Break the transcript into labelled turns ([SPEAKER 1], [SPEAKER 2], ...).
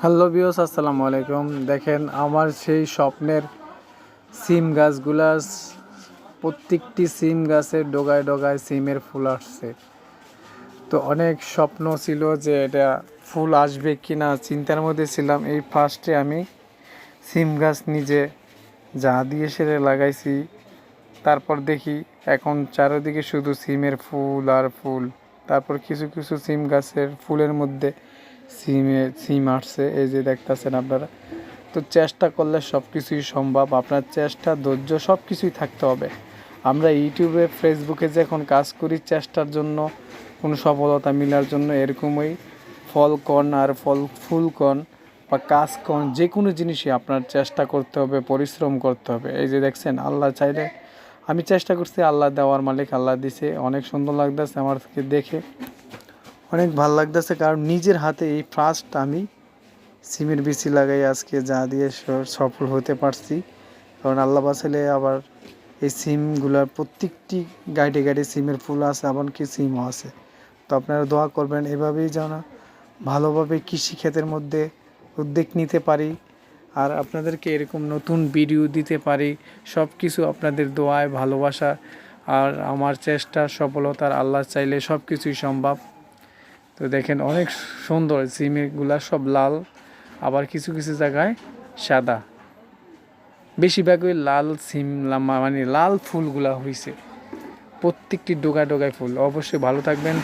[SPEAKER 1] Hello viewers, আসসালামু আলাইকুম। দেখেন আমার সেই স্বপ্নের সিম গাছগুলা, প্রত্যেকটি সিম গাছের ডগায় ডগায় সিমের ফুল আসছে। তো অনেক স্বপ্ন ছিল যে এটা ফুল আসবে কি না, চিন্তার মধ্যে ছিলাম। এই ফার্স্টে আমি সিম গাছ নিজে যা দিয়ে সেরে লাগাইছি, তারপর দেখি এখন চারিদিকে শুধু সিমের ফুল আর ফুল। তারপর কিছু কিছু সিম গাছের ফুলের মধ্যে সিম আসছে, এই যে দেখতেছেন আপনারা। তো চেষ্টা করলে সব কিছুই সম্ভব। আপনার চেষ্টা, ধৈর্য সব কিছুই থাকতে হবে। আমরা ইউটিউবে, ফেসবুকে যে এখন কাজ করি চেষ্টার জন্য, কোনো সফলতা মিলার জন্য, এরকমই ফল কন আর ফুল কন বা কাজ কন, যে কোনো জিনিসই আপনার চেষ্টা করতে হবে, পরিশ্রম করতে হবে। এই যে দেখছেন, আল্লাহ চাইলে আমি চেষ্টা করছি, আল্লাহ দেওয়ার মালিক, আল্লাহ দিছে। অনেক সুন্দর লাগতেছে আমাকে দেখে, অনেক ভালো লাগতেছে। কারণ নিজের হাতে এই ফার্স্ট আমি সিমের বিচি লাগাই আজকে যা দিয়ে সফল হতে পারছি। কারণ আল্লাহ বাঁচালে আবার এই সিমগুলার প্রত্যেকটি গাইডে গাইডে সিমের ফুল আছে, এমনকি সিমও আছে। তো আপনারা দোয়া করবেন এভাবেই যেন ভালোভাবে কৃষিক্ষেতের মধ্যে উদ্যোগ নিতে পারি, আর আপনাদেরকে এরকম নতুন ভিডিও দিতে পারি। সব কিছু আপনাদের দোয়ায়, ভালোবাসা আর আমার চেষ্টা, সফলতার আল্লাহ চাইলে সব কিছুই সম্ভব। তো দেখেন অনেক সুন্দর সিমগুলা, সব লাল, আবার কিছু কিছু জায়গায় সাদা। বেশিরভাগই লাল সিম, মানে লাল ফুলগুলা হয়েছে, প্রত্যেকটি ডোগায় ডোগায় ফুল। অবশ্যই ভালো থাকবেন।